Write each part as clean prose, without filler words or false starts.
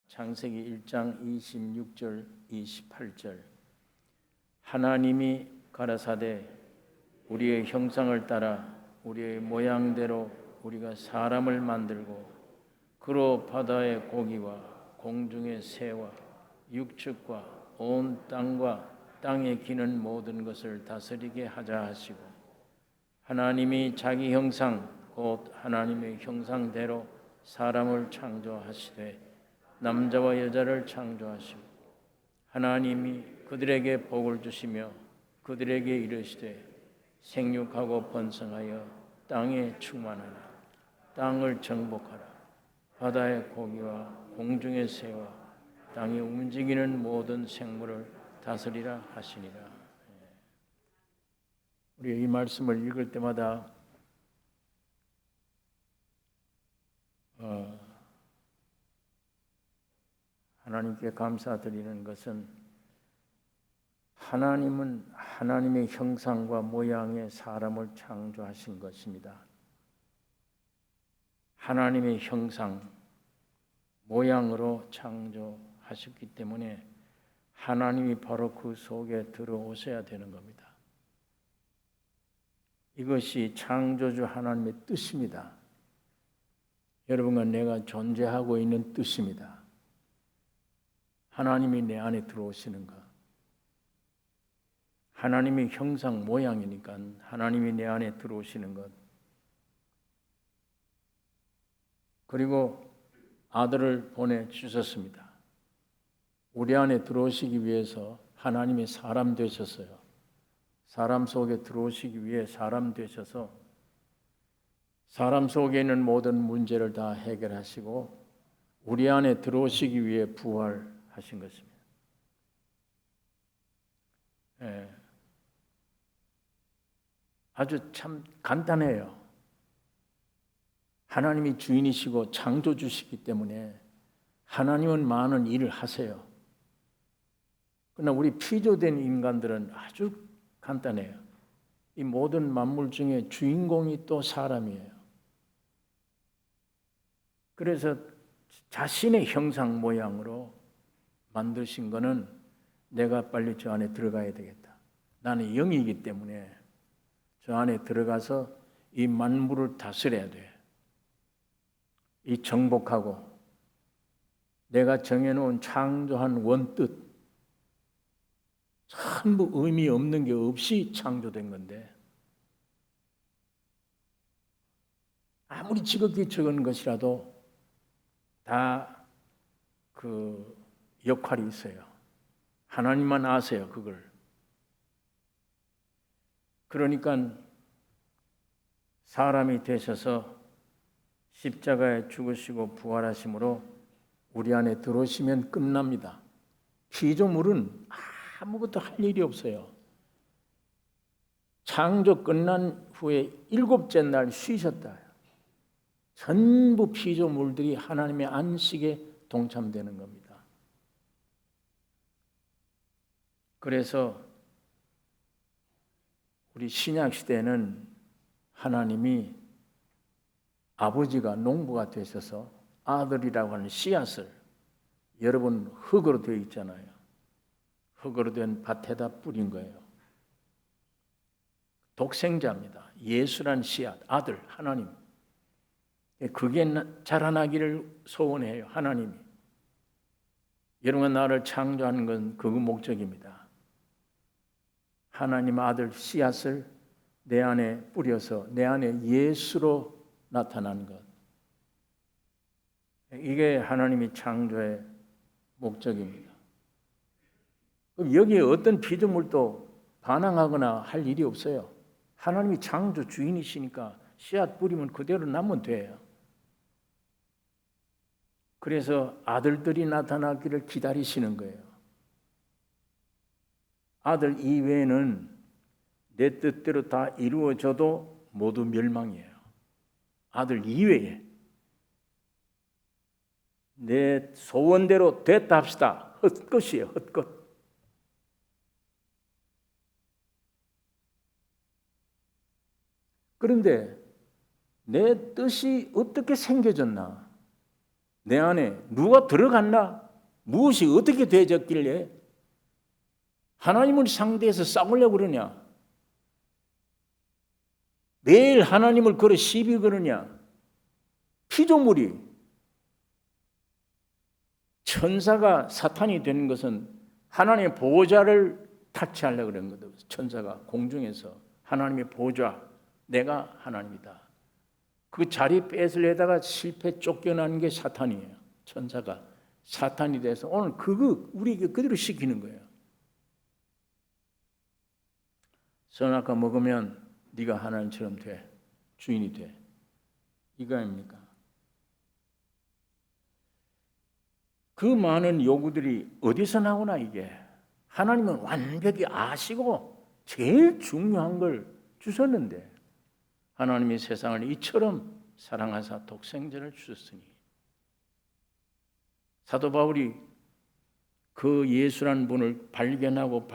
창세기 1장 26절 28절 하나님이 가라사대 우리의 형상을 따라 우리의 모양대로 우리가 사람을 만들고 그로 바다의 고기와 공중의 새와 육축과 온 땅과 땅에 기는 모든 것을 다스리게 하자 하시고 하나님이 자기 형상 곧 하나님의 형상대로 사람을 창조하시되 남자와 여자를 창조하시고 하나님이 그들에게 복을 주시며 그들에게 이르시되 생육하고 번성하여 땅에 충만하라 땅을 정복하라 바다의 고기와 공중의 새와 땅이 움직이는 모든 생물을 다스리라 하시니라. 우리 이 말씀을 읽을 때마다 하나님께 감사드리는 것은 하나님은 하나님의 형상과 모양의 사람을 창조하신 것입니다. 하나님의 형상, 모양으로 창조하셨기 때문에 하나님이 바로 그 속에 들어오셔야 되는 겁니다. 이것이 창조주 하나님의 뜻입니다. 여러분과 내가 존재하고 있는 뜻입니다. 하나님이 내 안에 들어오시는 것. 하나님의 형상 모양이니까 하나님이 내 안에 들어오시는 것. 그리고 아들을 보내주셨습니다. 우리 안에 들어오시기 위해서 하나님이 사람 되셨어요. 사람 속에 들어오시기 위해 사람 되셔서 사람 속에 있는 모든 문제를 다 해결하시고 우리 안에 들어오시기 위해 부활하신 것입니다. 아주 참 간단해요. 하나님이 주인이시고 창조주시기 때문에 하나님은 많은 일을 하세요. 그러나 우리 피조된 인간들은 아주 간단해요. 이 모든 만물 중에 주인공이 또 사람이에요. 그래서 자신의 형상 모양으로 만드신 거는 내가 빨리 저 안에 들어가야 되겠다. 나는 영이기 때문에 저 안에 들어가서 이 만물을 다스려야 돼. 이 정복하고 내가 정해놓은 창조한 원뜻 전부 의미 없는 게 없이 창조된 건데 아무리 지극히 적은 것이라도 다 그 역할이 있어요. 하나님만 아세요, 그걸. 그러니까 사람이 되셔서 십자가에 죽으시고 부활하심으로 우리 안에 들어오시면 끝납니다. 피조물은 아무것도 할 일이 없어요. 창조 끝난 후에 7째 날 쉬셨다. 전부 피조물들이 하나님의 안식에 동참되는 겁니다. 그래서 우리 신약 시대는 하나님이 아버지가 농부가 되셔서 아들이라고 하는 씨앗을 여러분 흙으로 되어 있잖아요. 흙으로 된 밭에다 뿌린 거예요. 독생자입니다. 예수란 씨앗, 아들, 하나님. 그게 자라나기를 소원해요. 하나님이. 여러분과 나를 창조하는 건 그 목적입니다. 하나님 아들 씨앗을 내 안에 뿌려서 내 안에 예수로 나타난 것. 이게 하나님이 창조의 목적입니다. 그럼 여기에 어떤 피조물도 반항하거나 할 일이 없어요. 하나님이 창조 주인이시니까 씨앗 뿌리면 그대로 나면 돼요. 그래서 아들들이 나타나기를 기다리시는 거예요. 아들 이외에는 내 뜻대로 다 이루어져도 모두 멸망이에요. 아들 이외에 내 소원대로 됐다 합시다. 헛것이에요. 헛것. 그런데 내 뜻이 어떻게 생겨졌나? 내 안에 누가 들어갔나? 무엇이 어떻게 되어졌길래 하나님을 상대해서 싸우려고 그러냐? 매일 하나님을 걸어 시비 거느냐? 피조물이, 천사가 사탄이 되는 것은 하나님의 보호자를 타치하려고 그런 거거든요. 천사가 공중에서 하나님의 보호자, 내가 하나님이다. 그 자리 뺏으려다가 실패 쫓겨나는 게 사탄이에요. 천사가 사탄이 돼서 오늘 그거 우리에게 그대로 시키는 거예요. 선악과 먹으면 네가 하나님처럼 돼, 주인이 돼. 이거 아닙니까? 그 많은 요구들이 어디서 나오나 이게? 하나님은 완벽히 아시고 제일 중요한 걸 주셨는데 하나님이 세상을 이처럼 사랑하사 독생자를 주셨으니 사도 바울이 그 예수라는 분을 발견하고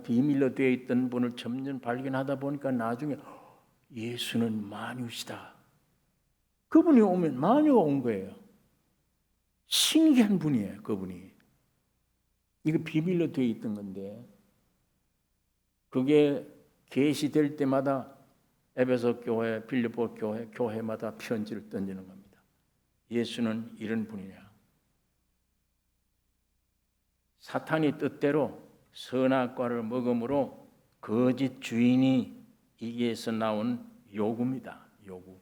비밀로 되어 있던 분을 점점 발견하다 보니까 나중에 예수는 만유시다. 그분이 오면 만유가 온 거예요. 신기한 분이에요. 그분이. 이거 비밀로 되어 있던 건데 그게 계시될 때마다 에베소 교회, 빌립보 교회, 교회마다 편지를 던지는 겁니다. 예수는 이런 분이냐. 사탄이 뜻대로 선악과를 먹음으로 거짓 주인이 이게서 나온 요구입니다. 요구.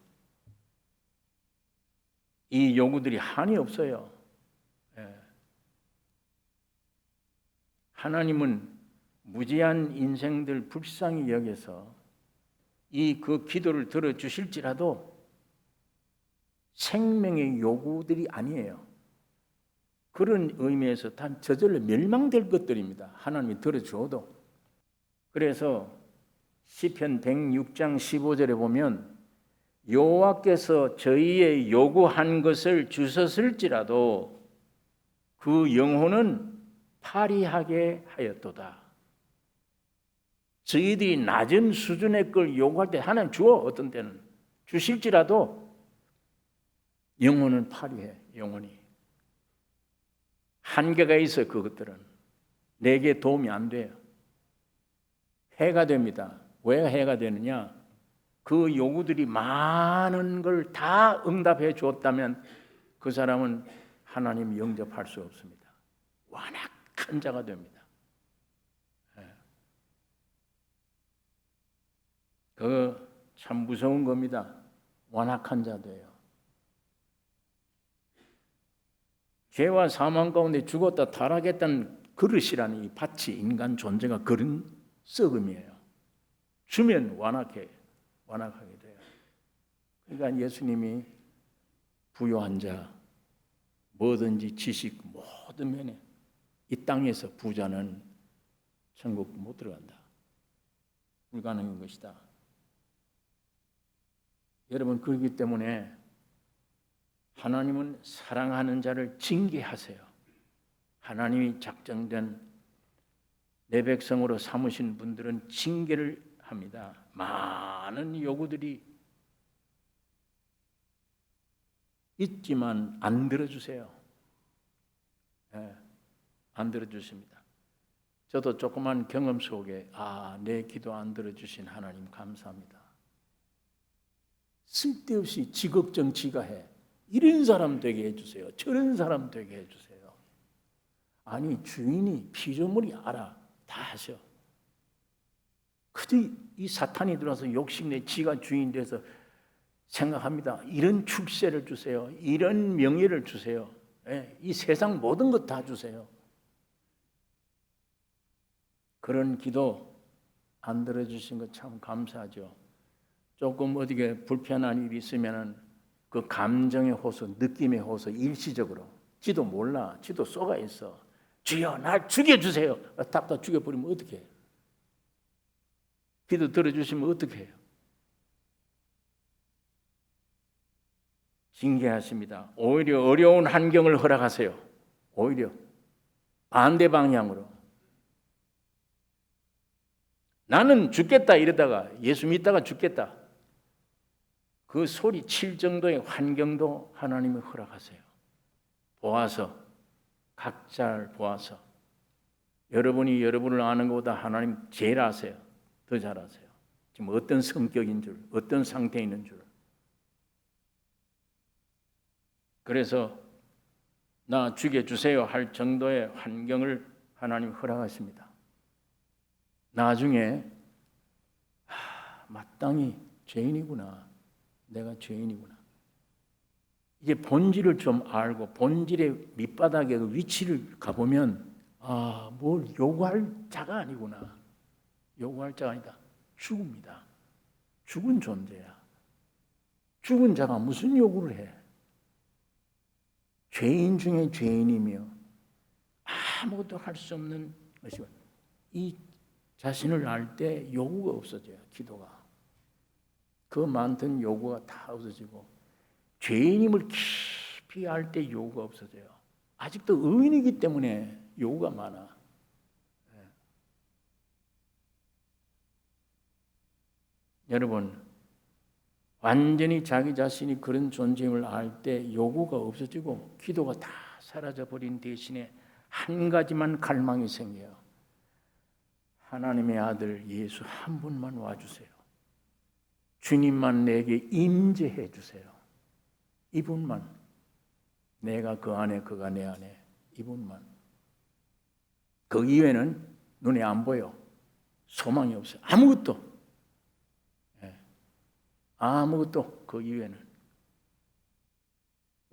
이 요구들이 한이 없어요. 하나님은 무지한 인생들 불쌍히 여겨서 그 기도를 들어주실지라도 생명의 요구들이 아니에요. 그런 의미에서 단 저절로 멸망될 것들입니다. 하나님이 들어줘도. 그래서 시편 106장 15절에 보면 여호와께서 저희의 요구한 것을 주셨을지라도 그 영혼은 파리하게 하였도다. 저희들이 낮은 수준의 걸 요구할 때 하나님 주어. 어떤 때는 주실지라도 영혼은 파리해. 영혼이 한계가 있어. 그것들은 내게 도움이 안 돼요. 해가 됩니다. 왜 해가 되느냐? 그 요구들이 많은 걸 다 응답해 주었다면 그 사람은 하나님 영접할 수 없습니다. 완악한 자가 됩니다. 그거 참 무서운 겁니다. 완악한 자 돼요. 죄와 사망 가운데 죽었다 타락했다는 그릇이라는 이 밭이 인간 존재가 그런 썩음이에요. 주면 완악하게 돼요. 그러니까 예수님이 부유한 자, 뭐든지 지식 모든 면에 이 땅에서 부자는 천국 못 들어간다. 불가능한 것이다. 여러분, 그렇기 때문에 하나님은 사랑하는 자를 징계하세요. 하나님이 작정된 내 백성으로 삼으신 분들은 징계를 합니다. 많은 요구들이 있지만 안 들어주세요. 안 들어주십니다. 저도 조그만 경험 속에 내 기도 안 들어주신 하나님 감사합니다. 쓸데없이 지 걱정 지가 해. 이런 사람 되게 해주세요. 저런 사람 되게 해주세요. 아니 주인이 피조물이 알아. 다 하셔. 그저 이 사탄이 들어와서 욕심내 지가 주인 돼서 생각합니다. 이런 출세를 주세요. 이런 명예를 주세요. 이 세상 모든 것 다 주세요. 그런 기도 안 들어주신 것 참 감사하죠. 조금 어디게 불편한 일이 있으면은 그 감정의 호소, 느낌의 호소 일시적으로 지도 몰라, 지도 쏘가 있어. 주여 날 죽여주세요. 딱 죽여버리면 어떻게 해요? 기도 들어주시면 어떻게 해요? 징계하십니다. 오히려 어려운 환경을 허락하세요. 오히려 반대 방향으로. 나는 죽겠다 이러다가 예수 믿다가 죽겠다. 그 소리 칠 정도의 환경도 하나님이 허락하세요. 보아서, 각자를 보아서 여러분이 여러분을 아는 것보다 하나님 제일 아세요. 더 잘 아세요. 지금 어떤 성격인 줄, 어떤 상태에 있는 줄. 그래서 나 죽여주세요 할 정도의 환경을 하나님 허락하십니다. 나중에 마땅히 죄인이구나. 내가 죄인이구나. 이제 본질을 좀 알고 본질의 밑바닥에 그 위치를 가보면 뭘 요구할 자가 아니구나. 요구할 자가 아니다. 죽음이다. 죽은 존재야. 죽은 자가 무슨 요구를 해? 죄인 중에 죄인이며 아무것도 할 수 없는 것이고 이 자신을 알 때 요구가 없어져요. 기도가. 그 많던 요구가 다 없어지고 죄인임을 깊이 알 때 요구가 없어져요. 아직도 의인이기 때문에 요구가 많아. 여러분, 완전히 자기 자신이 그런 존재임을 알 때 요구가 없어지고 기도가 다 사라져버린 대신에 한 가지만 갈망이 생겨요. 하나님의 아들 예수 한 분만 와주세요. 주님만 내게 임재해 주세요. 이분만. 내가 그 안에 그가 내 안에. 이분만. 그 이외에는 눈에 안 보여. 소망이 없어요. 아무것도. 아무것도 그 이외에는.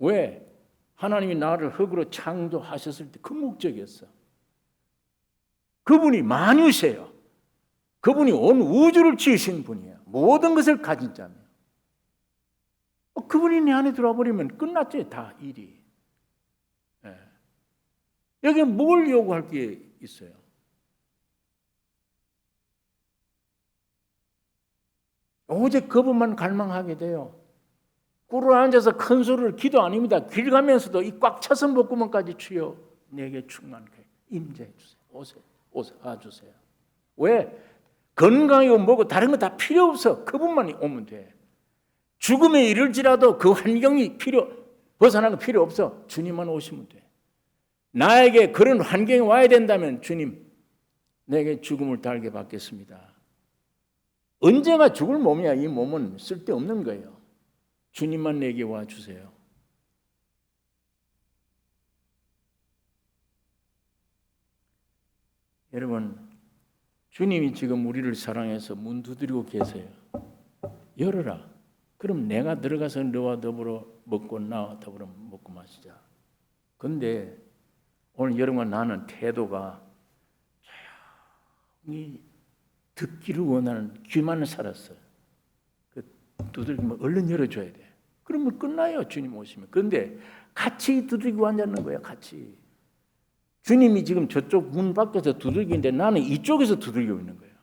왜? 하나님이 나를 흙으로 창조하셨을 때 그 목적이었어. 그분이 만유세요. 그분이 온 우주를 지으신 분이에요. 모든 것을 가진 자며. 그분이 내 안에 들어와 버리면 끝났지, 다 일이. 여기 뭘 요구할 게 있어요? 오직 그분만 갈망하게 돼요. 꿇어 앉아서 큰 소리를 기도 아닙니다. 길 가면서도 이 꽉 차선 복구멍까지 주여 내게 충만하게 임재해 주세요. 오세 와주세요. 왜? 건강이고 뭐고 다른 거 다 필요 없어. 그분만 오면 돼. 죽음에 이를지라도 그 환경이 벗어나는 거 필요 없어. 주님만 오시면 돼. 나에게 그런 환경이 와야 된다면 주님 내게 죽음을 달게 받겠습니다. 언제가 죽을 몸이야. 이 몸은 쓸데없는 거예요. 주님만 내게 와주세요. 여러분, 주님이 지금 우리를 사랑해서 문 두드리고 계세요. 열어라. 그럼 내가 들어가서 너와 더불어 먹고 나와 더불어 먹고 마시자. 근데 오늘 여러분과 나는 태도가 조용히 듣기를 원하는 귀만 살았어요. 그 두들기면 얼른 열어줘야 돼. 그러면 끝나요. 주님 오시면. 그런데 같이 두들기고 앉았는 거예요. 같이. 주님이 지금 저쪽 문 밖에서 두들기는데 나는 이쪽에서 두들기고 있는 거예요.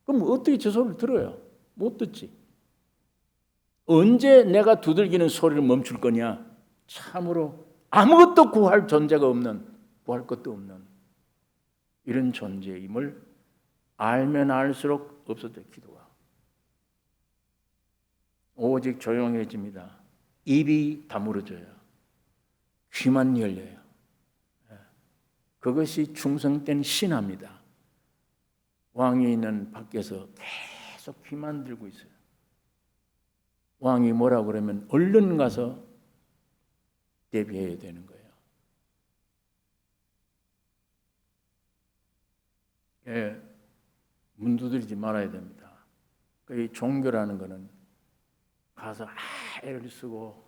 그럼 어떻게 저 소리를 들어요? 못 듣지. 언제 내가 두들기는 소리를 멈출 거냐? 참으로 아무것도 구할 존재가 없는, 구할 것도 없는 이런 존재임을 알면 알수록 없어져. 기도가 오직 조용해집니다. 입이 다물어져요. 귀만 열려요. 그것이 충성된 신화입니다. 왕이 있는 밖에서 계속 귀만 들고 있어요. 왕이 뭐라 그러면 얼른 가서 대비해야 되는 거예요. 문 두드리지 말아야 됩니다. 이 종교라는 거는 가서 애를 쓰고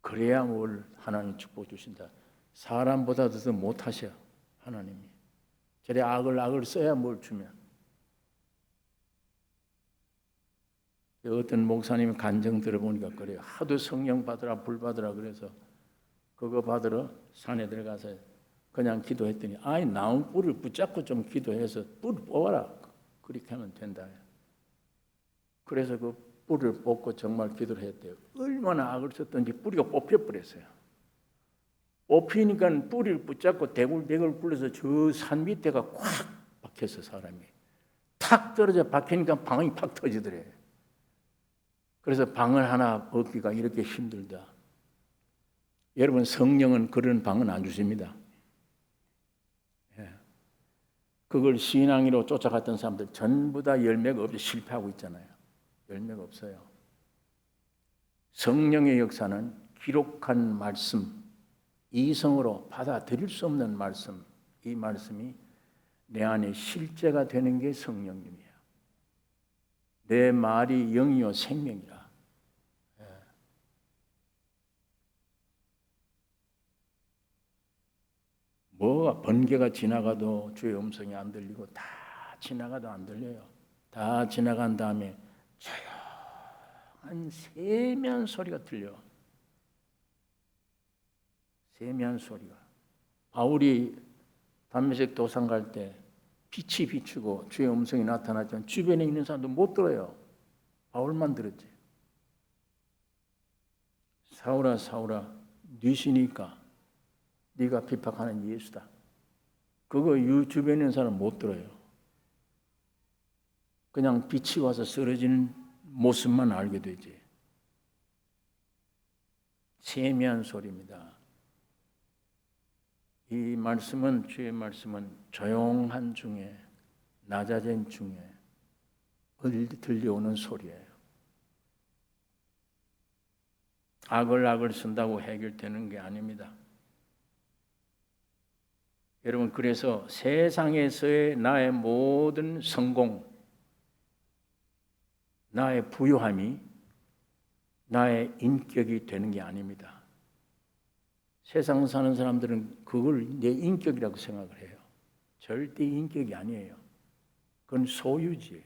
그래야 뭘 하나님 축복 주신다. 사람보다도 더 못하셔 하나님이. 저래 악을 써야 뭘 주면. 어떤 목사님 간증 들어보니까 그래요. 하도 성령 받으라 불 받으라 그래서 그거 받으러 산에 들어가서 그냥 기도했더니 나무 뿔을 붙잡고 좀 기도해서 뿔을 뽑아라. 그렇게 하면 된다. 그래서 그 뿔을 뽑고 정말 기도를 했대요. 얼마나 악을 썼던지 뿌리가 뽑혀버렸어요. 뽑히니까 뿌리를 붙잡고 대굴대굴 굴러서 저 산 밑에가 콱 박혔어. 사람이 탁 떨어져 박히니까 방이 팍 터지더래. 그래서 방을 하나 얻기가 이렇게 힘들다. 여러분, 성령은 그런 방은 안 주십니다. 그걸 신앙으로 쫓아갔던 사람들 전부 다 열매가 없이 실패하고 있잖아요. 열매가 없어요. 성령의 역사는 기록한 말씀, 이성으로 받아들일 수 없는 말씀, 이 말씀이 내 안에 실제가 되는 게 성령님이에요. 내 말이 영이요 생명이라. 뭐가 번개가 지나가도 주의 음성이 안 들리고 다 지나가도 안 들려요. 다 지나간 다음에 조용한 세미한 소리가 들려. 세미한 소리가. 바울이 담메색 도상 갈 때 빛이 비추고 주의 음성이 나타났지만 주변에 있는 사람도 못 들어요. 바울만 들었지. 사울아 사울아 네 신이니까 네가 비박하는 예수다. 그거 주변에 있는 사람 못 들어요. 그냥 빛이 와서 쓰러지는 모습만 알게 되지. 세미한 소리입니다. 이 말씀은, 주의 말씀은 조용한 중에, 낮아진 중에 들려오는 소리예요. 악을 쓴다고 해결되는 게 아닙니다. 여러분, 그래서 세상에서의 나의 모든 성공, 나의 부유함이 나의 인격이 되는 게 아닙니다. 세상 사는 사람들은 그걸 내 인격이라고 생각을 해요. 절대 인격이 아니에요. 그건 소유지.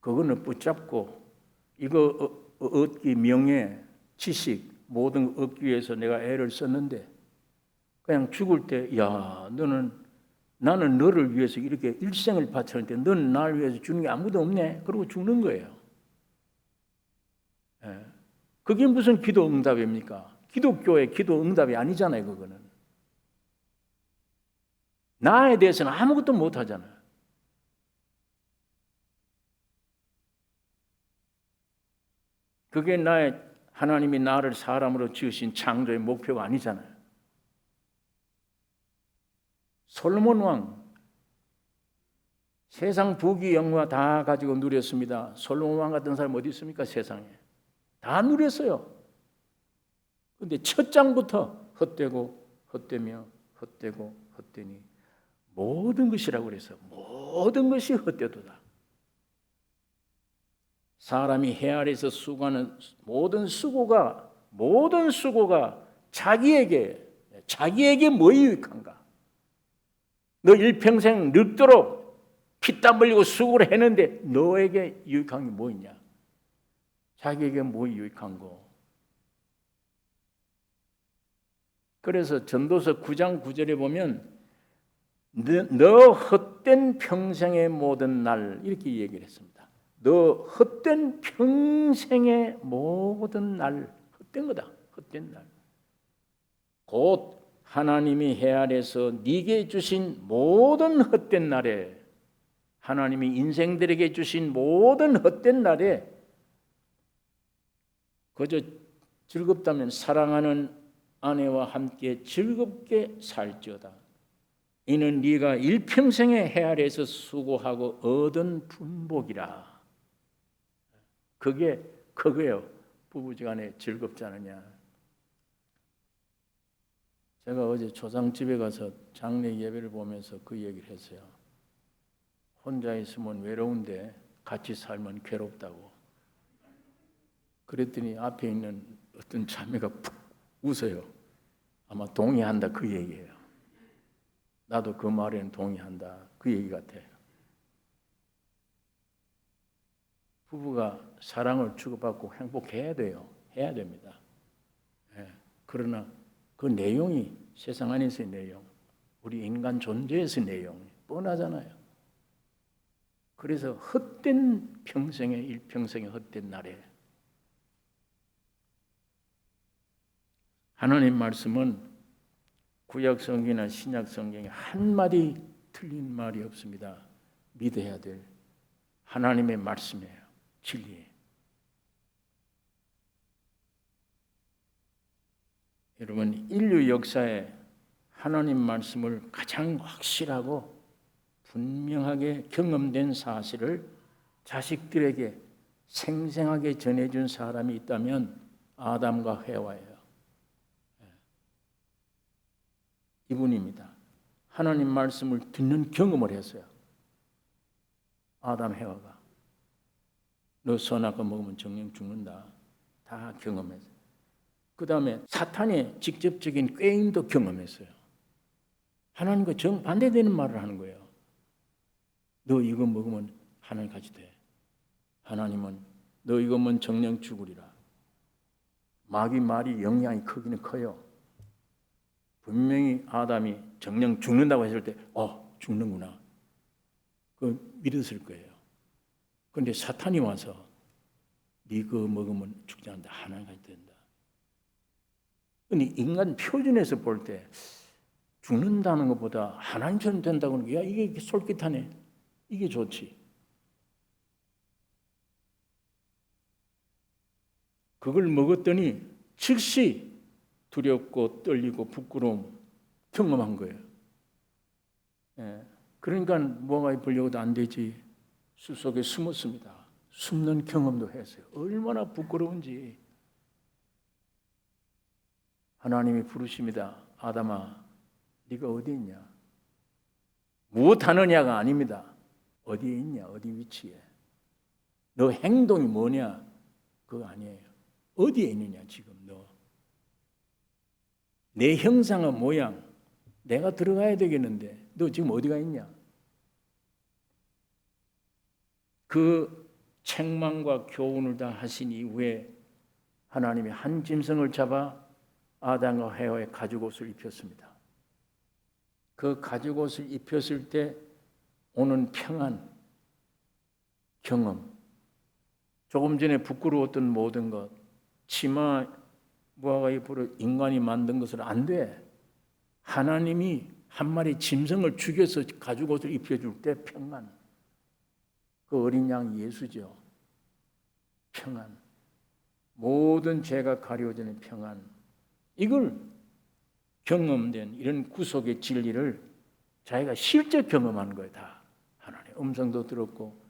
그거는 붙잡고 이거 얻기, 명예, 지식 모든 거 얻기 위해서 내가 애를 썼는데 그냥 죽을 때 야, 나는 너를 위해서 이렇게 일생을 바쳤는데 너는 나를 위해서 주는 게 아무도 없네. 그러고 죽는 거예요. 그게 무슨 기도 응답입니까? 기독교의 기도 응답이 아니잖아요. 그거는 나에 대해서는 아무것도 못 하잖아요. 그게 하나님이 나를 사람으로 지으신 창조의 목표가 아니잖아요. 솔로몬 왕 세상 부귀 영화 다 가지고 누렸습니다. 솔로몬 왕 같은 사람 어디 있습니까? 세상에 다 누렸어요. 그런데 첫 장부터 헛되고 헛되며 헛되고 헛되니 모든 것이라고 그래서 모든 것이 헛되도다. 사람이 해 아래에서 수고하는 모든 수고가 자기에게 뭐 유익한가? 너 일평생 늙도록 피땀 흘리고 수고를 했는데 너에게 유익한 게 뭐 있냐? 자기에게 뭐 유익한 거? 그래서 전도서 9장 9절에 보면 너 헛된 평생의 모든 날 이렇게 얘기를 했습니다. 너 헛된 평생의 모든 날 헛된 거다. 헛된 날. 곧 하나님이 해 아래서 네게 주신 모든 헛된 날에 하나님이 인생들에게 주신 모든 헛된 날에 그저 즐겁다면 사랑하는 아내와 함께 즐겁게 살지어다. 이는 네가 일평생의 해 아래에서 수고하고 얻은 분복이라. 그게 그거예요. 부부지간에 즐겁지 않느냐. 제가 어제 조상집에 가서 장례 예배를 보면서 그 얘기를 했어요. 혼자 있으면 외로운데 같이 살면 괴롭다고. 그랬더니 앞에 있는 어떤 자매가 푹 웃어요. 아마 동의한다 그 얘기예요. 나도 그 말에는 동의한다 그 얘기 같아요. 부부가 사랑을 주고받고 행복해야 돼요. 해야 됩니다. 그러나 그 내용이 세상 안에서의 내용, 우리 인간 존재에서의 내용이 뻔하잖아요. 그래서 헛된 평생에 일평생의 헛된 날에 하나님 말씀은 구약 성경이나 신약 성경에 한마디 틀린 말이 없습니다. 믿어야 될 하나님의 말씀이에요. 진리예요. 여러분, 인류 역사에 하나님 말씀을 가장 확실하고 분명하게 경험된 사실을 자식들에게 생생하게 전해준 사람이 있다면 아담과 해와예요. 이분입니다. 하나님 말씀을 듣는 경험을 했어요. 아담 해와가. 너 선악과 먹으면 정령 죽는다. 다 경험했어요. 그 다음에 사탄의 직접적인 꾀임도 경험했어요. 하나님과 정반대되는 말을 하는 거예요. 너 이거 먹으면 하나님 같이 돼. 하나님은 너 이거 먹으면 정령 죽으리라. 마귀 말이 영향이 크기는 커요. 분명히 아담이 정령 죽는다고 했을 때 죽는구나. 그거 믿었을 거예요. 그런데 사탄이 와서 네 그거 먹으면 죽지 않는다. 하나님 같이 된다. 근데 인간 표준에서 볼 때 죽는다는 것보다 하나님처럼 된다고 하는 게 이게 솔깃하네. 이게 좋지. 그걸 먹었더니 즉시 두렵고 떨리고 부끄러움 경험한 거예요. 그러니까 뭐가 보려고도 안 되지. 숲 속에 숨었습니다. 숨는 경험도 했어요. 얼마나 부끄러운지. 하나님이 부르십니다. 아담아, 네가 어디 있냐? 무엇하느냐가 아닙니다. 어디에 있냐? 어디 위치에? 너 행동이 뭐냐? 그거 아니에요. 어디에 있느냐 지금 너? 내 형상의 모양 내가 들어가야 되겠는데 너 지금 어디가 있냐? 그 책망과 교훈을 다 하신 이후에 하나님이 한 짐승을 잡아 아담과 해와의 가죽옷을 입혔습니다. 그 가죽옷을 입혔을 때 오는 평안, 경험, 조금 전에 부끄러웠던 모든 것, 치마 무화과 잎으로 인간이 만든 것을 안 돼. 하나님이 한 마리 짐승을 죽여서 가죽옷을 입혀줄 때 평안. 그 어린 양 예수죠. 평안. 모든 죄가 가려지는 평안. 이걸 경험된 이런 구속의 진리를 자기가 실제 경험한 거예요. 다. 하나님의 음성도 들었고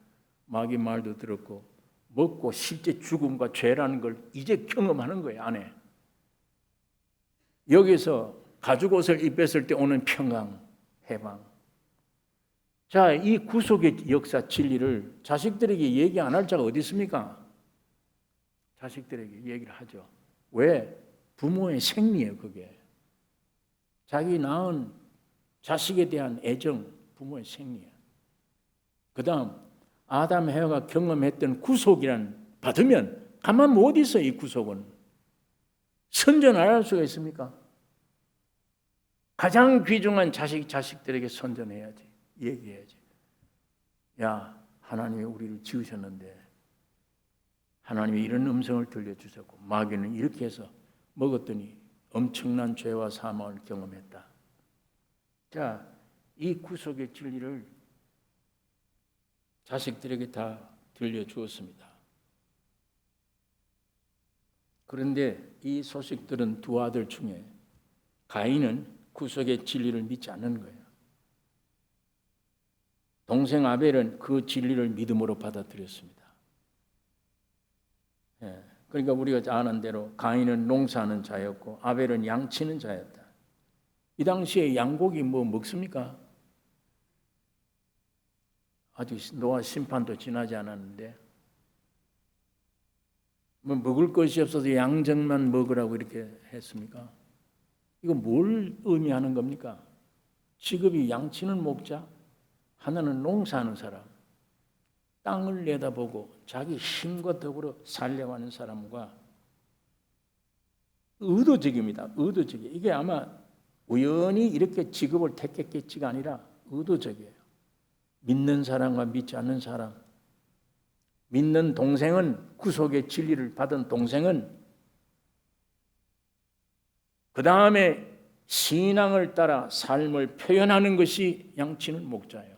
마귀 말도 들었고 먹고 실제 죽음과 죄라는 걸 이제 경험하는 거예요. 안에. 여기서 가죽옷을 입혔을 때 오는 평강, 해방. 자, 이 구속의 역사 진리를 자식들에게 얘기 안 할 자가 어디 있습니까? 자식들에게 얘기를 하죠. 왜? 부모의 생리예요, 그게. 자기 낳은 자식에 대한 애정, 부모의 생리예요. 그 다음 아담 해와가 경험했던 구속이란 받으면 가만 못 있어. 이 구속은 선전 안 할 수가 있습니까? 가장 귀중한 자식들에게 선전해야지. 얘기해야지. 야, 하나님이 우리를 지으셨는데 하나님이 이런 음성을 들려주셨고 마귀는 이렇게 해서 먹었더니 엄청난 죄와 사망을 경험했다. 자, 이 구속의 진리를 자식들에게 다 들려주었습니다. 그런데 이 소식들은 두 아들 중에 가인은 구속의 진리를 믿지 않는 거예요. 동생 아벨은 그 진리를 믿음으로 받아들였습니다. 그러니까 우리가 아는 대로 가인은 농사하는 자였고 아벨은 양치는 자였다. 이 당시에 양고기 뭐 먹습니까? 아직 노아 심판도 지나지 않았는데 뭐 먹을 것이 없어서 양정만 먹으라고 이렇게 했습니까? 이거 뭘 의미하는 겁니까? 직업이 양치는 목자, 하나는 농사하는 사람, 땅을 내다보고 자기 힘과 덕으로 살려고 하는 사람과 의도적입니다. 의도적이에요. 이게 아마 우연히 이렇게 직업을 택했겠지가 아니라 의도적이에요. 믿는 사람과 믿지 않는 사람, 믿는 동생은 구속의 진리를 받은 동생은 그 다음에 신앙을 따라 삶을 표현하는 것이 양치는 목자예요.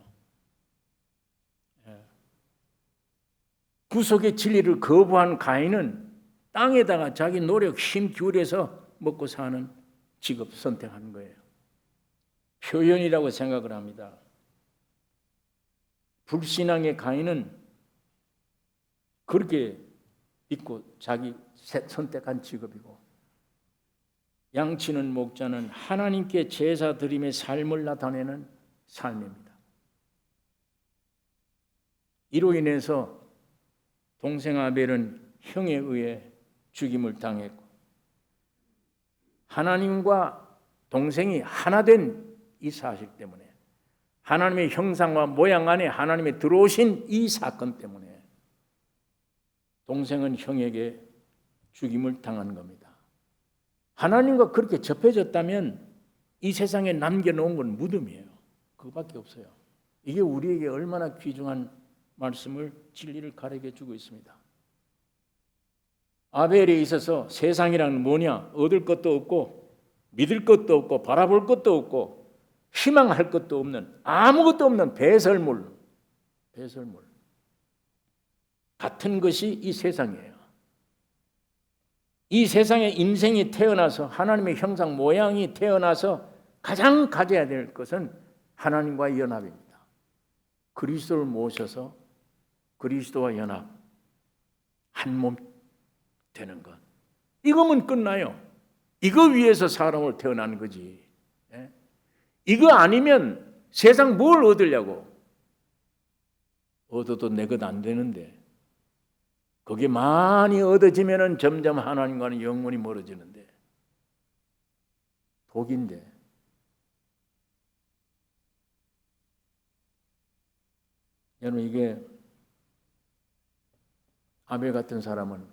구속의 진리를 거부한 가인은 땅에다가 자기 노력, 힘 기울여서 먹고 사는 직업 선택하는 거예요. 표현이라고 생각을 합니다. 불신앙의 가인은 그렇게 믿고 자기 선택한 직업이고, 양치는 목자는 하나님께 제사 드림의 삶을 나타내는 삶입니다. 이로 인해서 동생 아벨은 형에 의해 죽임을 당했고, 하나님과 동생이 하나 된 이 사실 때문에, 하나님의 형상과 모양 안에 하나님의 들어오신 이 사건 때문에 동생은 형에게 죽임을 당한 겁니다. 하나님과 그렇게 접해졌다면 이 세상에 남겨놓은 건 무덤이에요. 그거밖에 없어요. 이게 우리에게 얼마나 귀중한 말씀을, 진리를 가르쳐 주고 있습니다. 아벨에 있어서 세상이란 뭐냐? 얻을 것도 없고 믿을 것도 없고 바라볼 것도 없고 희망할 것도 없는, 아무것도 없는 배설물 같은 것이 이 세상이에요. 이 세상에 인생이 태어나서, 하나님의 형상 모양이 태어나서 가장 가져야 될 것은 하나님과의 연합입니다. 그리스도를 모셔서 그리스도와 연합, 한 몸 되는 것, 이거면 끝나요. 이거 위해서 사람을 태어나는 거지. 이거 아니면 세상 뭘 얻으려고. 얻어도 내 것 안 되는데, 그게 많이 얻어지면은 점점 하나님과는 영원히 멀어지는데, 독인데. 여러분, 이게 아벨 같은 사람은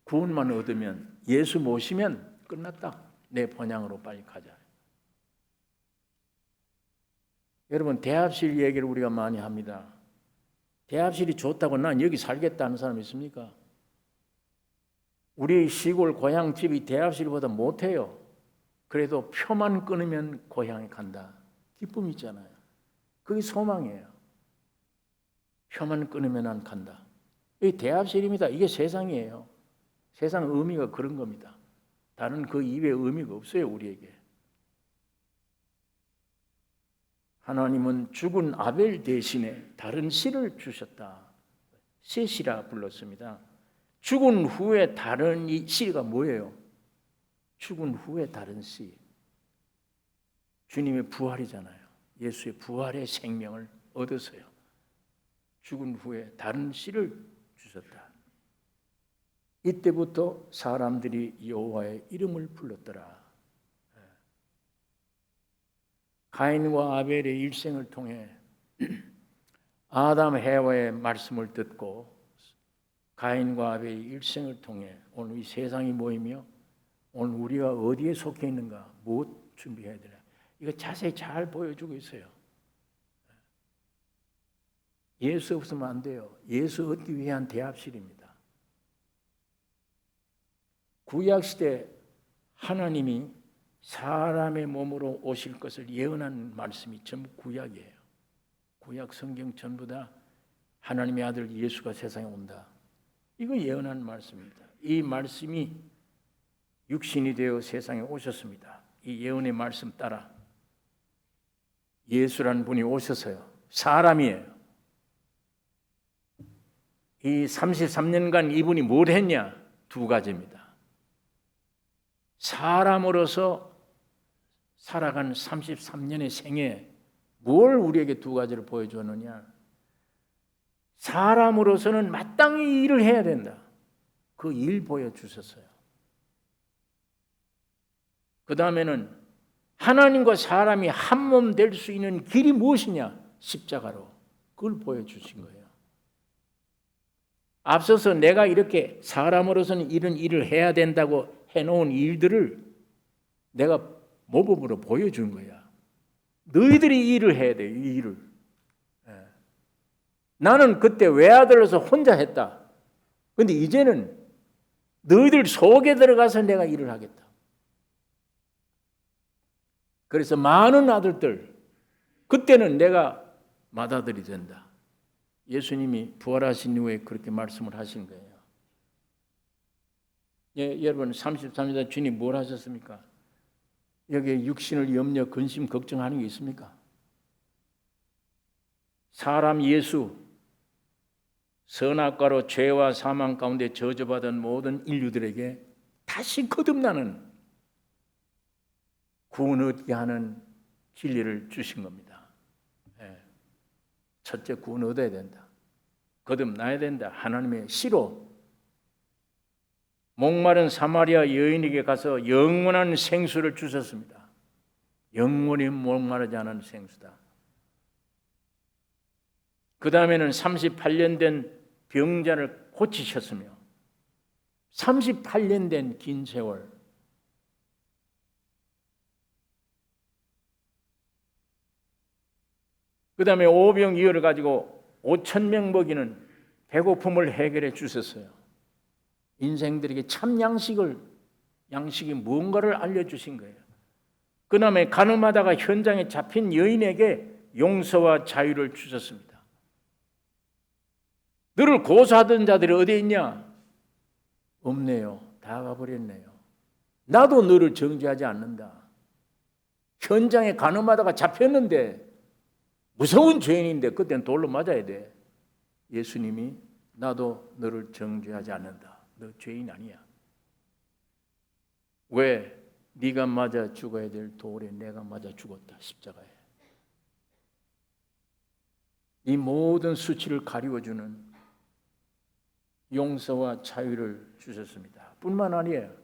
구원만 얻으면, 예수 모시면 끝났다. 내 본향으로 빨리 가자. 여러분, 대합실 얘기를 우리가 많이 합니다. 대합실이 좋다고 난 여기 살겠다는 사람 있습니까? 우리 시골 고향 집이 대합실보다 못해요. 그래도 표만 끊으면 고향에 간다. 기쁨이 있잖아요. 그게 소망이에요. 표만 끊으면 난 간다. 이게 대합실입니다. 이게 세상이에요. 세상 의미가 그런 겁니다. 다른 그 이외의 의미가 없어요, 우리에게. 하나님은 죽은 아벨 대신에 다른 씨를 주셨다. 셋이라 불렀습니다. 죽은 후에 다른 이 씨가 뭐예요? 죽은 후에 다른 씨. 주님의 부활이잖아요. 예수의 부활의 생명을 얻어서요. 죽은 후에 다른 씨를 주셨다. 이때부터 사람들이 여호와의 이름을 불렀더라. 가인과 아벨의 일생을 통해 아담 해와의 말씀을 듣고, 가인과 아벨의 일생을 통해 오늘 이 세상이 모이며 오늘 우리가 어디에 속해 있는가, 무엇 준비해야 되나, 이거 자세히 잘 보여주고 있어요. 예수 없으면 안 돼요. 예수 얻기 위한 대합실입니다. 구약시대 하나님이 사람의 몸으로 오실 것을 예언한 말씀이 전부 구약이에요. 구약 성경 전부 다 하나님의 아들 예수가 세상에 온다. 이거 예언한 말씀입니다. 이 말씀이 육신이 되어 세상에 오셨습니다. 이 예언의 말씀 따라 예수라는 분이 오셔서요, 사람이에요. 이 33년간 이분이 뭘 했냐? 두 가지입니다. 사람으로서 살아간 33년의 생애, 뭘 우리에게 두 가지를 보여주었느냐? 사람으로서는 마땅히 일을 해야 된다. 그 일 보여주셨어요. 그 다음에는 하나님과 사람이 한 몸 될 수 있는 길이 무엇이냐? 십자가로. 그걸 보여주신 거예요. 앞서서 내가 이렇게 사람으로서는 이런 일을 해야 된다고 해놓은 일들을 내가 모범으로 보여준 거야. 너희들이 이 일을 해야 돼, 이 일을. 나는 그때 외아들로서 혼자 했다. 그런데 이제는 너희들 속에 들어가서 내가 일을 하겠다. 그래서 많은 아들들, 그때는 내가 맏아들이 된다. 예수님이 부활하신 이후에 그렇게 말씀을 하신 거예요. 예, 여러분 33년 주님 뭘 하셨습니까? 여기에 육신을 염려, 근심, 걱정하는 게 있습니까? 사람 예수, 선악과로 죄와 사망 가운데 저주받은 모든 인류들에게 다시 거듭나는 구원 얻게 하는 진리를 주신 겁니다. 첫째, 구원 얻어야 된다. 거듭나야 된다. 하나님의 시로 목마른 사마리아 여인에게 가서 영원한 생수를 주셨습니다. 영원히 목마르지 않은 생수다. 그 다음에는 38년 된 병자를 고치셨으며 38년 된 긴 세월 그 다음에 오병이어를 가지고 5,000명 먹이는 배고픔을 해결해 주셨어요. 인생들에게 참 양식이 무언가를 알려주신 거예요. 그 다음에 가늠하다가 현장에 잡힌 여인에게 용서와 자유를 주셨습니다. 너를 고소하던 자들이 어디에 있냐? 없네요. 다 가버렸네요. 나도 너를 정죄하지 않는다. 현장에 가늠하다가 잡혔는데 무서운 죄인인데 그때는 돌로 맞아야 돼. 예수님이 나도 너를 정죄하지 않는다. 너 죄인 아니야. 왜? 네가 맞아 죽어야 될 돌에 내가 맞아 죽었다. 십자가에. 이 모든 수치를 가리워주는 용서와 자유를 주셨습니다. 뿐만 아니에요.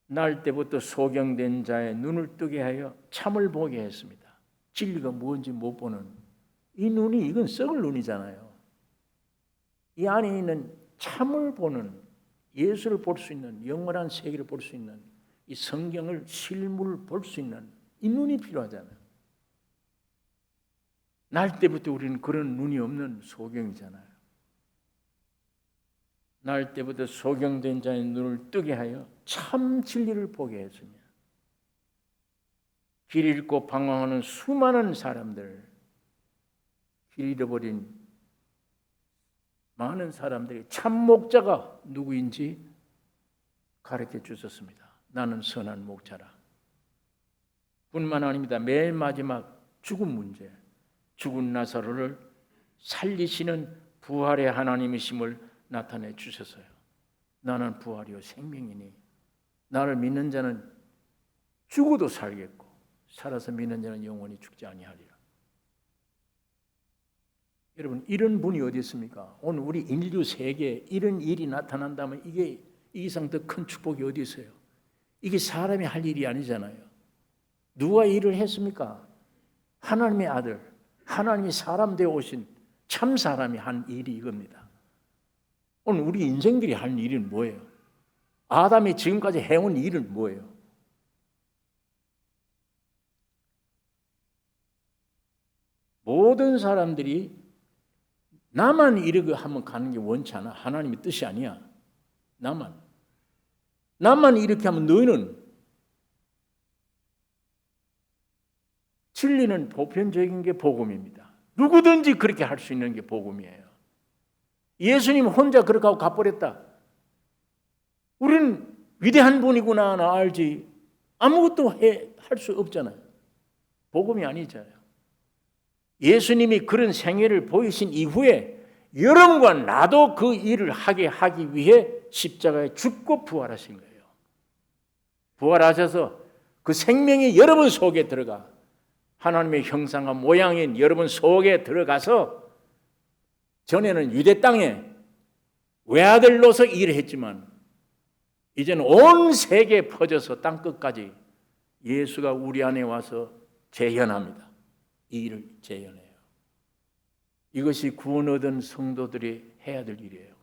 날 때부터 소경된 자의 눈을 뜨게 하여 참을 보게 했습니다. 진리가 뭔지 못 보는 이 눈이 이건 썩을 눈이잖아요. 이 안에 있는 참을 보는 예수를 볼 수 있는 영원한 세계를 볼 수 있는 이 성경을 실물을 볼 수 있는 이 눈이 필요하잖아요. 날 때부터 우리는 그런 눈이 없는 소경이잖아요. 날 때부터 소경된 자의 눈을 뜨게 하여 참 진리를 보게 했으며 길 잃고 방황하는 수많은 사람들, 길 잃어버린 많은 사람들이 참 목자가 누구인지 가르쳐 주셨습니다. 나는 선한 목자라. 뿐만 아닙니다. 매일 마지막 죽은 문제, 죽은 나사로를 살리시는 부활의 하나님이심을 나타내 주셨어요. 나는 부활이요 생명이니 나를 믿는 자는 죽어도 살겠고 살아서 믿는 자는 영원히 죽지 아니하리라. 여러분, 이런 분이 어디 있습니까? 오늘 우리 인류 세계에 이런 일이 나타난다면 이게 이 이상 더 큰 축복이 어디 있어요? 이게 사람이 할 일이 아니잖아요. 누가 일을 했습니까? 하나님의 아들, 하나님이 사람 되어 오신 참 사람이 한 일이 이겁니다. 오늘 우리 인생들이 할 일은 뭐예요? 아담이 지금까지 해온 일은 뭐예요? 모든 사람들이 나만 이렇게 하면 가는 게 원치 않아. 하나님의 뜻이 아니야. 나만 이렇게 하면 너희는 진리는 보편적인 게 복음입니다. 누구든지 그렇게 할 수 있는 게 복음이에요. 예수님 혼자 그렇게 하고 가버렸다. 우리는 위대한 분이구나 나 알지 아무것도 할 수 없잖아요. 복음이 아니잖아요. 예수님이 그런 생애를 보이신 이후에 여러분과 나도 그 일을 하기 위해 십자가에 죽고 부활하신 거예요. 부활하셔서 그 생명이 여러분 속에 들어가 하나님의 형상과 모양인 여러분 속에 들어가서 전에는 유대 땅에 외아들로서 일을 했지만 이제는 온 세계에 퍼져서 땅끝까지 예수가 우리 안에 와서 재현합니다. 이 일을 재현해요. 이것이 구원 얻은 성도들이 해야 될 일이에요.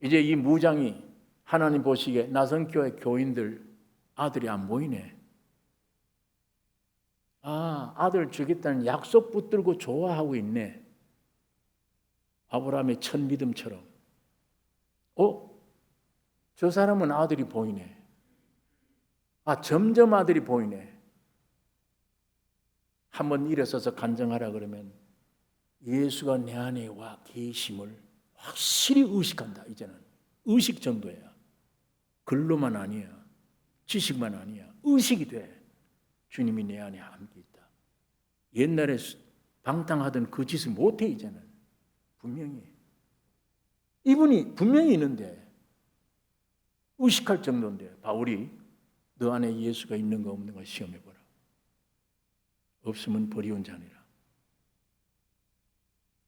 이제 이 무장이 하나님 보시기에 나선교회 교인들 아들이 안 보이네. 아들 주겠다는 약속 붙들고 좋아하고 있네. 아브라함의 첫 믿음처럼. 저 사람은 아들이 보이네. 점점 아들이 보이네. 한번 일어서서 간증하라 그러면 예수가 내 안에 와 계심을 확실히 의식한다. 이제는 의식 정도야. 글로만 아니야. 지식만 아니야. 의식이 돼. 주님이 내 안에 함께 있다. 옛날에 방탕하던 그 짓을 못해 이제는. 분명히. 이분이 분명히 있는데 의식할 정도인데 바울이 너 안에 예수가 있는가 없는가 시험해보라. 없으면 버리온 자니라.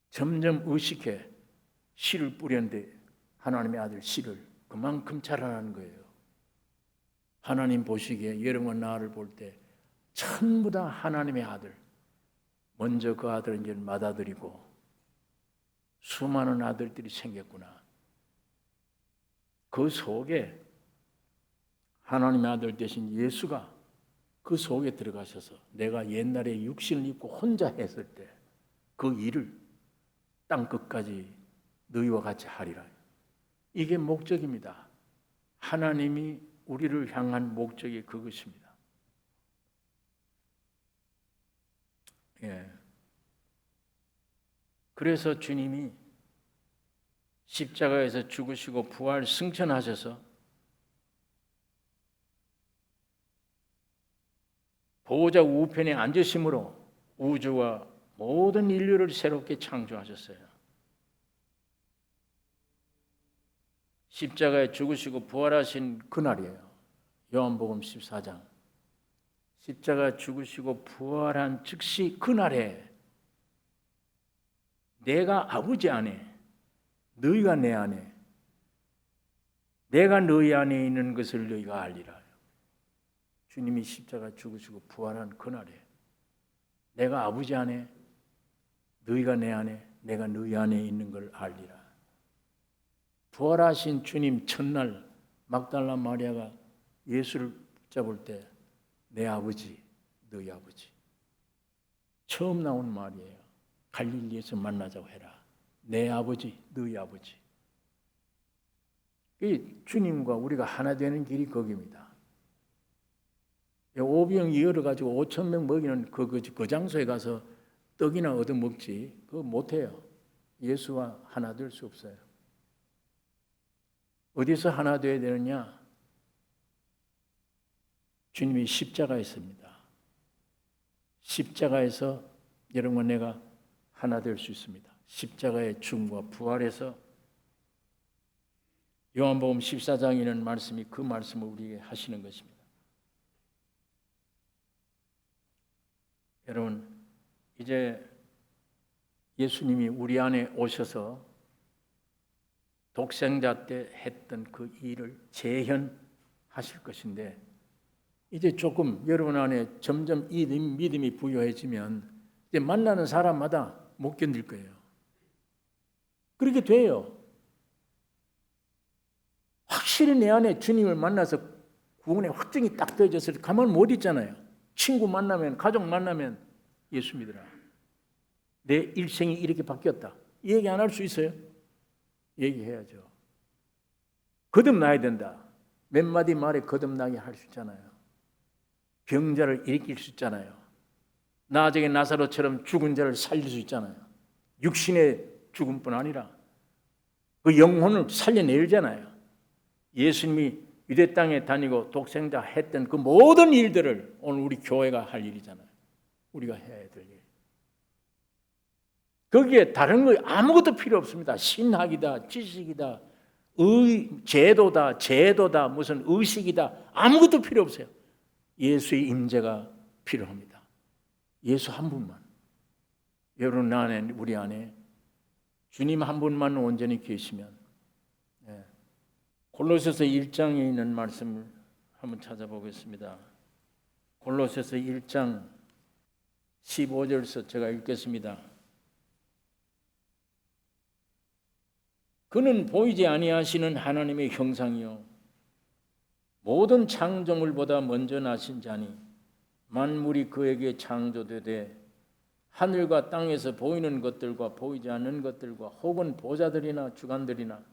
점점 의식해 씨를 뿌렸는데 하나님의 아들 씨를 그만큼 자라나는 거예요. 하나님 보시기에 여러분과 나를 볼 때 전부 다 하나님의 아들. 먼저 그 아들은 이제 맏아들이고 수많은 아들들이 생겼구나. 그 속에 하나님의 아들 대신 예수가 그 속에 들어가셔서 내가 옛날에 육신을 입고 혼자 했을 때 그 일을 땅 끝까지 너희와 같이 하리라. 이게 목적입니다. 하나님이 우리를 향한 목적이 그것입니다. 예. 그래서 주님이 십자가에서 죽으시고 부활 승천하셔서 보호자 우편에 앉으심으로 우주와 모든 인류를 새롭게 창조하셨어요. 십자가에 죽으시고 부활하신 그날이에요. 요한복음 14장. 십자가에 죽으시고 부활한 즉시 그날에 내가 아버지 안에, 너희가 내 안에, 내가 너희 안에 있는 것을 너희가 알리라. 주님이 십자가 죽으시고 부활한 그날에 내가 아버지 안에, 너희가 내 안에, 내가 너희 안에 있는 걸 알리라. 부활하신 주님 첫날 막달라 마리아가 예수를 붙잡을 때 내 아버지, 너희 아버지. 처음 나온 말이에요. 갈릴리에서 만나자고 해라. 내 아버지, 너희 아버지. 이 주님과 우리가 하나 되는 길이 거기입니다. 오병 이어를 가지고 5,000명 먹이는 그 장소에 가서 떡이나 얻어 먹지 그거 못해요. 예수와 하나 될 수 없어요. 어디서 하나 되어야 되느냐? 주님이 십자가에 있습니다. 십자가에서 여러분과 내가 하나 될 수 있습니다. 십자가의 죽음과 부활에서 요한복음 14장에 있는 말씀이 그 말씀을 우리에게 하시는 것입니다. 여러분, 이제 예수님이 우리 안에 오셔서 독생자 때 했던 그 일을 재현하실 것인데 이제 조금 여러분 안에 점점 이 믿음이 부여해지면 이제 만나는 사람마다 못 견딜 거예요. 그렇게 돼요. 확실히 내 안에 주님을 만나서 구원의 확증이 딱 되어졌을 때 가만 못 있잖아요. 친구 만나면, 가족 만나면 예수 믿으라. 내 일생이 이렇게 바뀌었다. 이 얘기 안 할 수 있어요? 얘기해야죠. 거듭나야 된다. 몇 마디 말에 거듭나게 할 수 있잖아요. 병자를 일으킬 수 있잖아요. 나중에 나사로처럼 죽은 자를 살릴 수 있잖아요. 육신의 죽음뿐 아니라 그 영혼을 살려내잖아요. 예수님이 유대 땅에 다니고 독생자 했던 그 모든 일들을 오늘 우리 교회가 할 일이잖아요. 우리가 해야 될 일. 거기에 다른 거 아무것도 필요 없습니다. 신학이다, 지식이다, 제도다, 무슨 의식이다, 아무것도 필요 없어요. 예수의 임재가 필요합니다. 예수 한 분만. 여러분 안에, 우리 안에 주님 한 분만 온전히 계시면 골로새서 1장에 있는 말씀을 한번 찾아보겠습니다. 골로새서 1장 15절에서 제가 읽겠습니다. 그는 보이지 아니하시는 하나님의 형상이요 모든 창조물보다 먼저 나신 자니 만물이 그에게 창조되되 하늘과 땅에서 보이는 것들과 보이지 않는 것들과 혹은 보좌들이나 주관들이나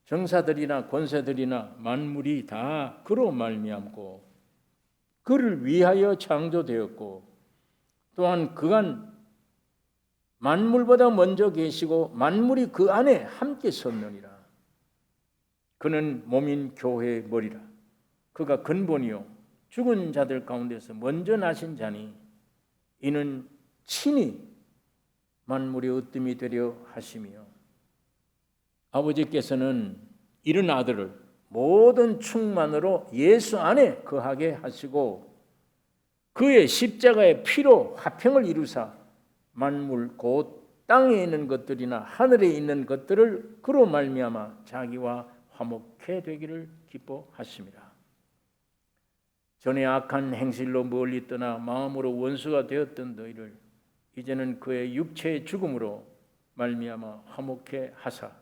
정사들이나 권세들이나 만물이 다 그로 말미암고 그를 위하여 창조되었고 또한 그간 만물보다 먼저 계시고 만물이 그 안에 함께 섰느니라. 그는 몸인 교회의 머리라. 그가 근본이요 죽은 자들 가운데서 먼저 나신 자니 이는 친히 만물의 으뜸이 되려 하시며 아버지께서는 이런 아들을 모든 충만으로 예수 안에 거하게 하시고 그의 십자가의 피로 화평을 이루사 만물 곧 땅에 있는 것들이나 하늘에 있는 것들을 그로 말미암아 자기와 화목해 되기를 기뻐하심이라. 전에 악한 행실로 멀리 떠나 마음으로 원수가 되었던 너희를 이제는 그의 육체의 죽음으로 말미암아 화목해 하사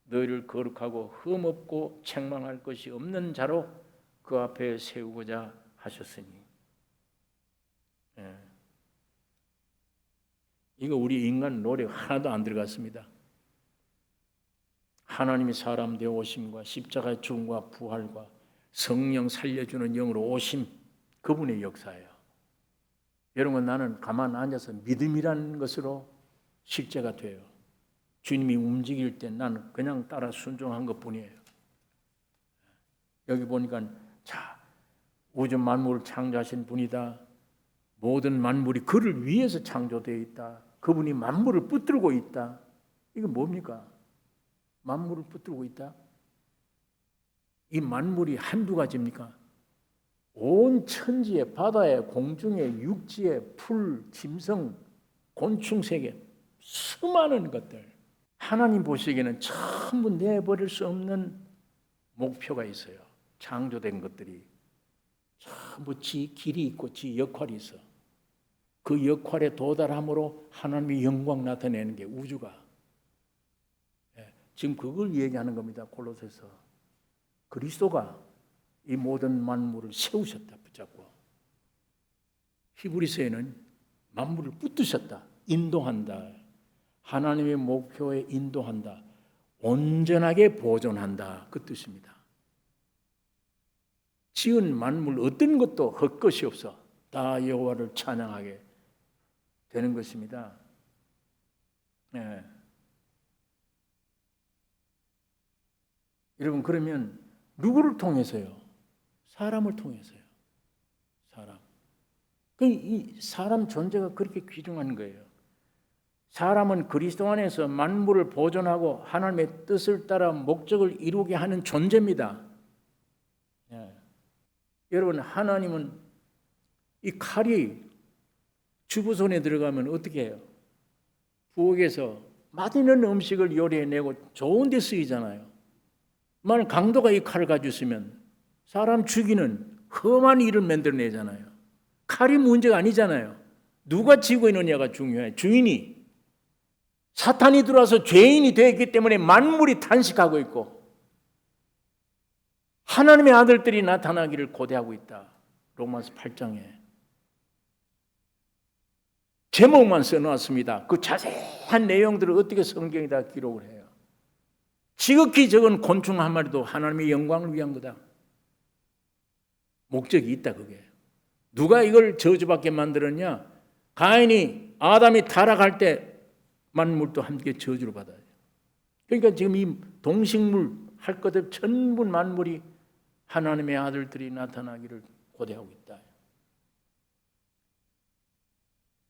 너희를 거룩하고 흠없고 책망할 것이 없는 자로 그 앞에 세우고자 하셨으니. 이거 우리 인간 노력 하나도 안 들어갔습니다. 하나님이 사람 되어 오심과 십자가의 죽음과 부활과 성령 살려주는 영으로 오심, 그분의 역사예요. 여러분, 나는 가만 앉아서 믿음이라는 것으로 실제가 돼요. 주님이 움직일 때 나는 그냥 따라 순종한 것뿐이에요. 여기 보니까 자, 우주 만물을 창조하신 분이다. 모든 만물이 그를 위해서 창조되어 있다. 그분이 만물을 붙들고 있다. 이거 뭡니까? 만물을 붙들고 있다? 이 만물이 한두 가지입니까? 온 천지에, 바다에, 공중에, 육지에, 풀, 짐승, 곤충 세계 수많은 것들, 하나님 보시기에는 전부 내버릴 수 없는 목표가 있어요. 창조된 것들이 전부 지 길이 있고 지 역할이 있어. 그 역할에 도달함으로 하나님의 영광 나타내는 게 우주가. 지금 그걸 얘기하는 겁니다. 골로새서. 그리스도가 이 모든 만물을 세우셨다, 붙잡고. 히브리서에는 만물을 붙드셨다, 인도한다. 하나님의 목표에 인도한다. 온전하게 보존한다. 그 뜻입니다. 지은 만물 어떤 것도 헛것이 없어. 다 여호와를 찬양하게 되는 것입니다. 네. 여러분, 그러면 누구를 통해서요? 사람을 통해서요. 사람. 이 사람 존재가 그렇게 귀중한 거예요. 사람은 그리스도 안에서 만물을 보존하고 하나님의 뜻을 따라 목적을 이루게 하는 존재입니다. 예. 여러분, 하나님은 이 칼이 주부손에 들어가면 어떻게 해요? 부엌에서 맛있는 음식을 요리해내고 좋은 데 쓰이잖아요. 만약 강도가 이 칼을 가지고 있으면 사람 죽이는 험한 일을 만들어내잖아요. 칼이 문제가 아니잖아요. 누가 쥐고 있느냐가 중요해요. 주인이. 사탄이 들어와서 죄인이 되었기 때문에 만물이 탄식하고 있고 하나님의 아들들이 나타나기를 고대하고 있다. 로마서 8장에. 제목만 써놨습니다. 그 자세한 내용들을 어떻게 성경이 다 기록을 해요. 지극히 적은 곤충 한 마리도 하나님의 영광을 위한 거다. 목적이 있다, 그게. 누가 이걸 저주받게 만들었냐? 가인이, 아담이 타락할 때 만물도 함께 저주를 받아요. 그러니까 지금 이 동식물 할 것들 전부 만물이 하나님의 아들들이 나타나기를 고대하고 있다.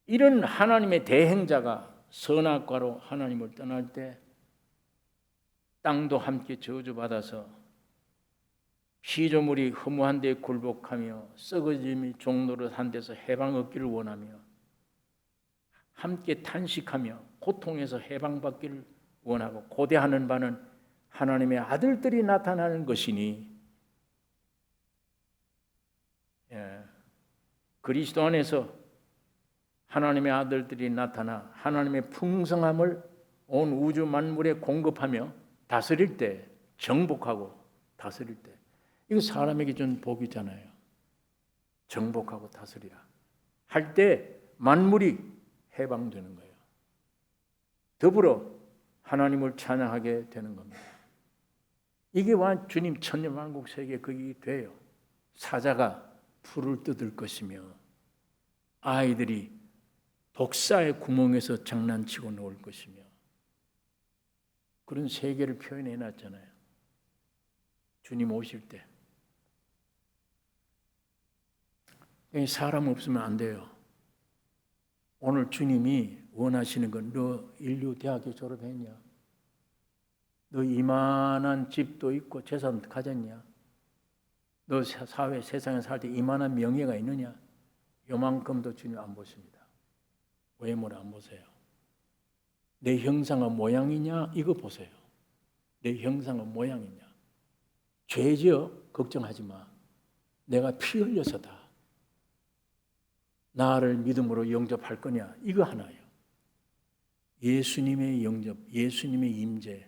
이런 하나님의 대행자가 선악과로 하나님을 떠날 때 땅도 함께 저주받아서 피조물이 허무한 데 굴복하며 썩어짐이 종노릇한 데서 해방 얻기를 원하며 함께 탄식하며 고통에서 해방받기를 원하고 고대하는 바는 하나님의 아들들이 나타나는 것이니 그리스도 안에서 하나님의 아들들이 나타나 하나님의 풍성함을 온 우주 만물에 공급하며 다스릴 때, 정복하고 다스릴 때, 이거 사람에게 준 복이잖아요. 정복하고 다스리라 할 때 만물이 해방되는 거예요. 더불어 하나님을 찬양하게 되는 겁니다. 이게 와 주님 천년만국 세계 그게 돼요. 사자가 풀을 뜯을 것이며 아이들이 독사의 구멍에서 장난치고 놀 것이며 그런 세계를 표현해 놨잖아요. 주님 오실 때 사람 없으면 안 돼요. 오늘 주님이 원하시는 건 너 인류대학교 졸업했냐? 너 이만한 집도 있고 재산 가졌냐? 너 사회 세상에 살 때 이만한 명예가 있느냐? 요만큼도 주님 안 보십니다. 외모를 안 보세요. 내 형상과 모양이냐? 이거 보세요. 내 형상과 모양이냐? 죄지어 걱정하지 마. 내가 피 흘려서다. 나를 믿음으로 영접할 거냐? 이거 하나예요. 예수님의 영접, 예수님의 임재.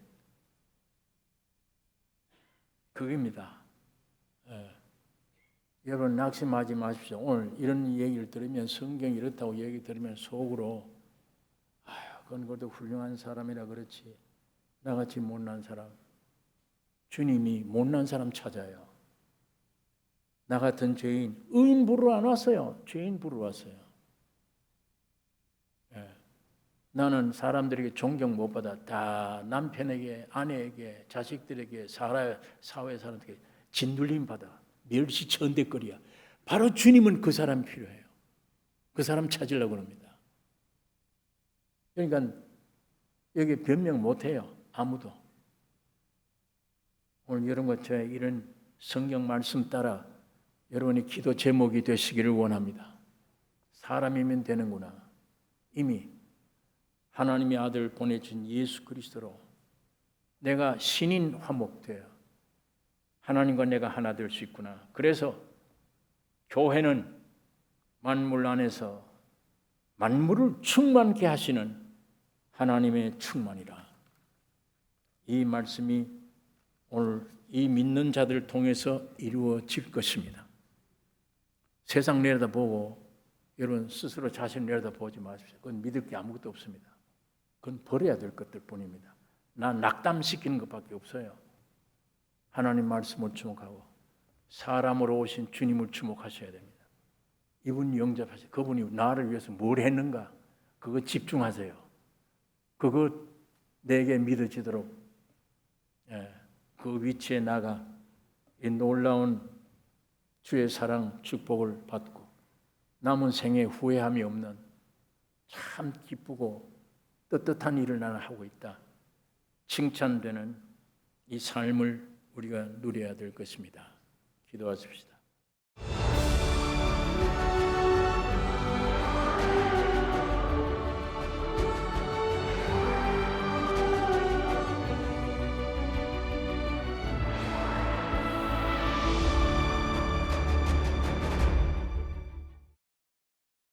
그겁니다. 여러분 낙심하지 마십시오. 오늘 이런 얘기를 들으면 성경이 이렇다고 얘기 들으면 속으로 그건 그래도 훌륭한 사람이라 그렇지. 나같이 못난 사람. 주님이 못난 사람 찾아요. 나 같은 죄인, 의인 부르러 안 왔어요. 죄인 부르러 왔어요. 나는 사람들에게 존경 못 받아. 다 남편에게, 아내에게, 자식들에게, 사회 사람들에게 진둘림 받아. 멸시 천대거리야. 바로 주님은 그 사람이 필요해요. 그 사람 찾으려고 합니다. 그러니까 여기 변명 못 해요. 아무도. 오늘 여러분과 저의 이런 성경 말씀 따라 여러분의 기도 제목이 되시기를 원합니다. 사람이면 되는구나. 이미 하나님의 아들 보내준 예수 그리스도로 내가 신인 화목되어 하나님과 내가 하나 될 수 있구나. 그래서 교회는 만물 안에서 만물을 충만케 하시는 하나님의 충만이라. 이 말씀이 오늘 이 믿는 자들을 통해서 이루어질 것입니다. 세상 내려다보고 여러분 스스로 자신을 내려다보지 마십시오. 그건 믿을 게 아무것도 없습니다. 그건 버려야 될 것들 뿐입니다. 나 낙담시키는 것밖에 없어요. 하나님 말씀을 주목하고 사람으로 오신 주님을 주목하셔야 됩니다. 이분 영접하세요. 그분이 나를 위해서 뭘 했는가? 그거 집중하세요. 그거 내게 믿어지도록 그 위치에 나가 이 놀라운 주의 사랑 축복을 받고 남은 생에 후회함이 없는 참 기쁘고 떳떳한 일을 나는 하고 있다. 칭찬되는 이 삶을 우리가 누려야 될 것입니다. 기도하십시다.